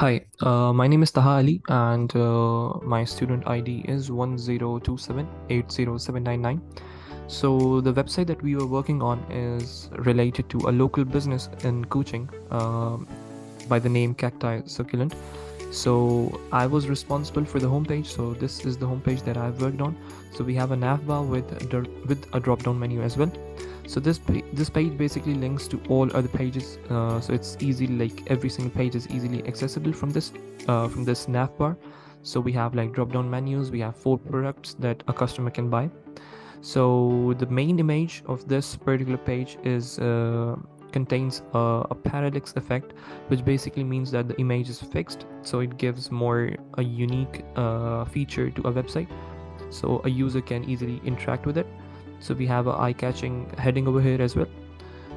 Hi, my name is Taha Ali, and my student ID is 1027807999. So the website that we were working on is related to a local business in Kuching by the name Cacti Succulent. So I was responsible for the homepage. So this is the homepage that I've worked on. So we have a nav bar with a drop-down menu as well. So this page basically links to all other pages. So it's easy, like every single page is easily accessible from this nav bar. So we have like drop-down menus. We have 4 products that a customer can buy. So the main image of this particular page is contains a parallax effect, which basically means that the image is fixed, so it gives more a unique feature to a website, so a user can easily interact with it. So we have a eye-catching heading over here as well.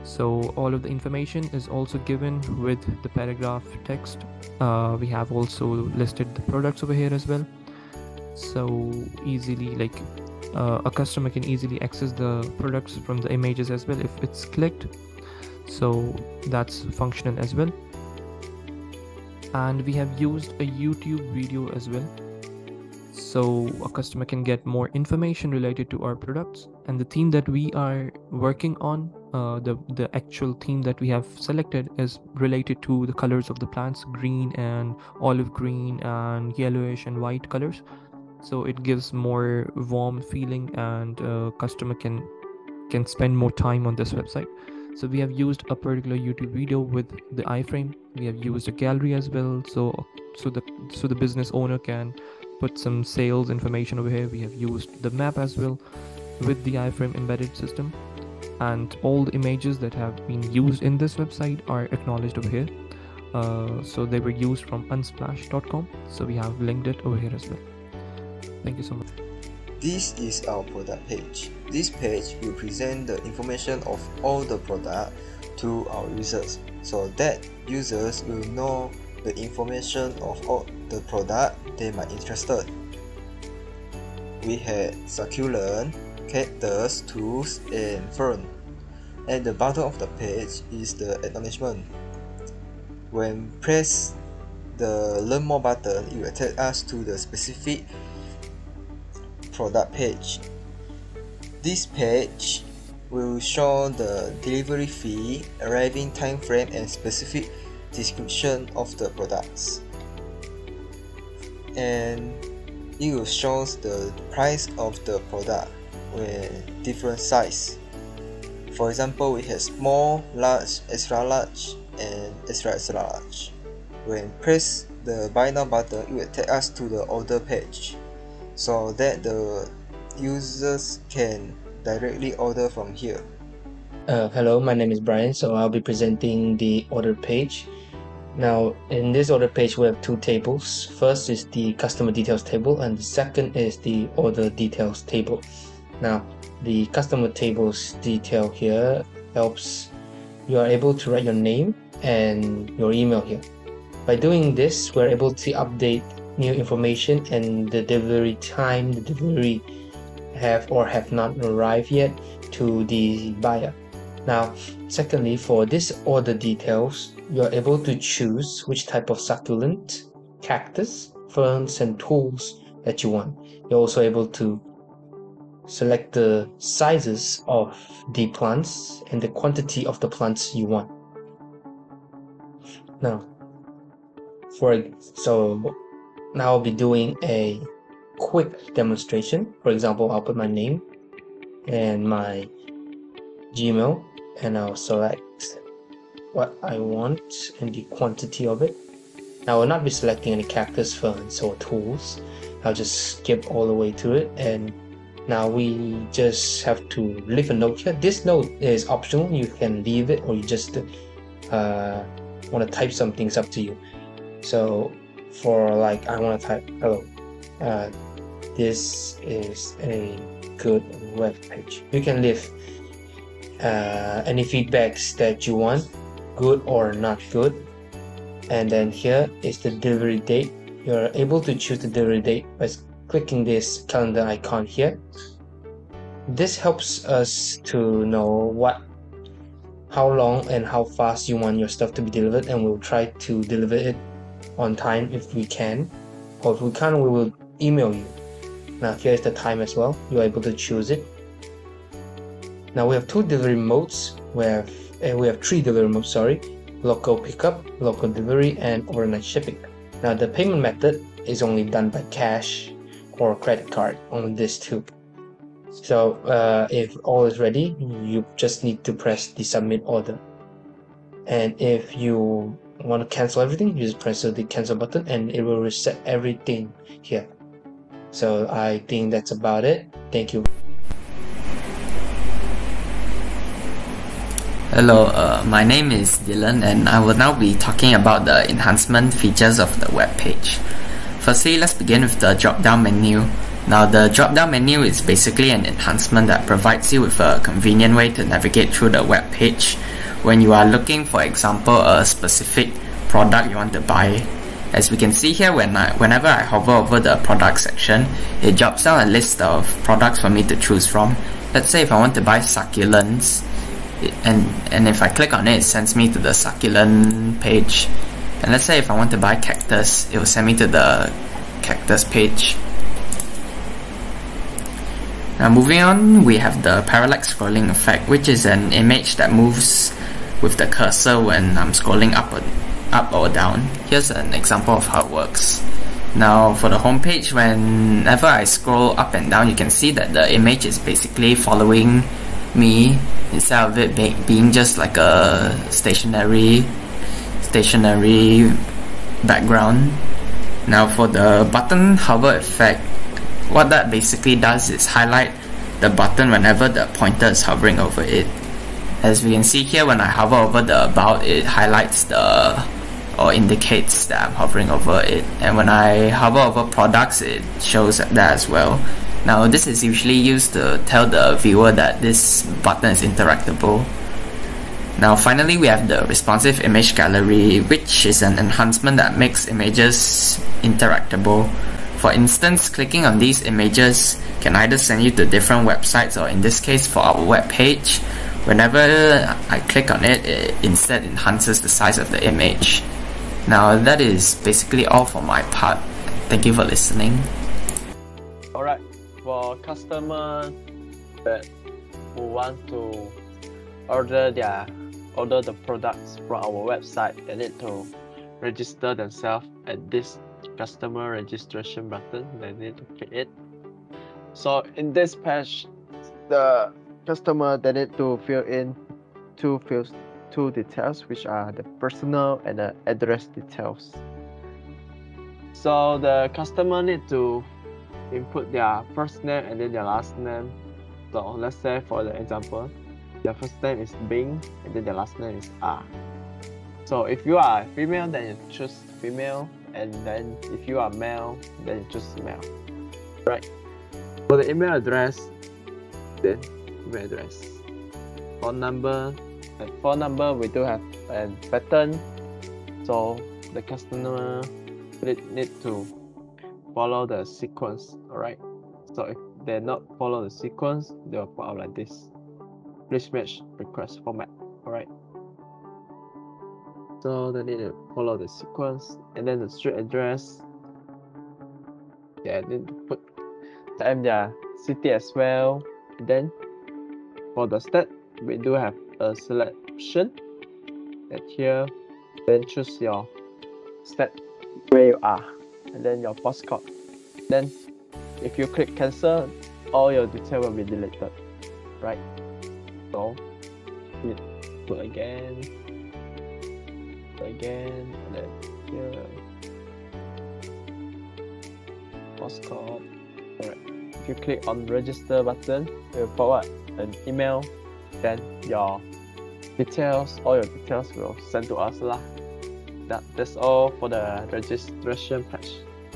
So all of the information is also given with the paragraph text. We have also listed the products over here as well, so easily like a customer can easily access the products from the images as well if it's clicked. So that's functional as well. And we have used a YouTube video as well, so a customer can get more information related to our products. And the theme that we are working on, the actual theme that we have selected is related to the colors of the plants, green and olive green and yellowish and white colors. So it gives more warm feeling, and customer can spend more time on this website. So we have used a particular YouTube video with the iframe. We have used a gallery as well, so the business owner can put some sales information over here. We have used the map as well with the iframe embedded system, and all the images that have been used in this website are acknowledged over here. So they were used from unsplash.com, so we have linked it over here as well. Thank you so much. This is our product page. This page will present the information of all the product to our users, so that users will know the information of all the product they might interested. We had succulent, cactus, tools, and fern. At the bottom of the page is the acknowledgement. When press the learn more button, it will take us to the specific product page. This page will show the delivery fee, arriving time frame, and specific description of the products. And it will show the price of the product with different size. For example, we have small, large, extra large, and extra large. When press the buy now button, it will take us to the order page, so that the users can directly order from here. Hello, my name is Brian, so I'll be presenting the order page. Now, in this order page, we have 2 tables. First is the customer details table, and the second is the order details table. Now, the customer tables detail here helps you are able to write your name and your email here. By doing this, we're able to update new information and the delivery time, the delivery have or have not arrived yet to the buyer. Now, secondly, for this order details, you are able to choose which type of succulent, cactus, ferns, and tools that you want. You're also able to select the sizes of the plants and the quantity of the plants you want. Now, now I'll be doing a quick demonstration. For example, I'll put my name and my Gmail, and I'll select what I want and the quantity of it. Now, I will not be selecting any cactus, ferns, or tools. I'll just skip all the way to it, and now we just have to leave a note here. This note is optional. You can leave it, or you just want to type something. It's up to you. So for like, I want to type hello. This is a good web page. You can leave any feedbacks that you want, good or not good. And then here is the delivery date. You're able to choose the delivery date by clicking this calendar icon here. This helps us to know how long and how fast you want your stuff to be delivered, and we'll try to deliver it on time if we can, or if we can't, we will email you. Now here's the time as well. You're able to choose it. Now we have two delivery modes. We have three delivery modes, sorry. Local pickup, local delivery, and overnight shipping. Now the payment method is only done by cash or credit card, only these two. So if all is ready, you just need to press the submit order. And if you want to cancel everything, you just press the cancel button and it will reset everything here. So I think that's about it. Thank you. Hello, my name is Dylan and I will now be talking about the enhancement features of the web page. Firstly, let's begin with the drop-down menu. Now, the drop-down menu is basically an enhancement that provides you with a convenient way to navigate through the web page when you are looking, for example, a specific product you want to buy. As we can see here, whenever I hover over the product section, it drops down a list of products for me to choose from. Let's say if I want to buy succulents, and if I click on it, it sends me to the succulent page. And let's say if I want to buy cactus, it will send me to the cactus page. Now moving on, we have the parallax scrolling effect, which is an image that moves with the cursor when I'm scrolling up or down. Here's an example of how it works. Now for the home page, whenever I scroll up and down, you can see that the image is basically following me instead of it being just like a stationary background. Now for the button hover effect, what that basically does is highlight the button whenever the pointer is hovering over it. As we can see here, when I hover over the about, it highlights or indicates that I'm hovering over it, and when I hover over products, it shows that as well. Now this is usually used to tell the viewer that this button is interactable. Now finally, we have the responsive image gallery, which is an enhancement that makes images interactable. For instance, clicking on these images can either send you to different websites, or in this case for our web page, whenever I click on it, it instead enhances the size of the image. Now that is basically all for my part. Thank you for listening. Alright, for customers that who want to order the products from our website, they need to register themselves at this customer registration button. They need to click it. So in this page, the customer, they need to fill in two details, which are the personal and the address details. So the customer need to input their first name and then their last name. So let's say for the example, their first name is Bing and then their last name is R. So if you are female, then you choose female, and then if you are male, then you choose male. Right. For the email address, then email address. Phone number. At phone number, we do have a pattern, so the customer need to follow the sequence. Alright. So if they not follow the sequence, they will pop out like this. Please match request format. Alright. So they need to follow the sequence, and then the street address. They need to put their city as well. And then for the state, we do have a selection at here. Then choose your state where you are, and then your postcode. Then if you click cancel, all your detail will be deleted. Right. So you put again, and then here postcode. Alright. If you click on register button, it will forward an email. Then all your details will send to us lah. That's all for the registration page.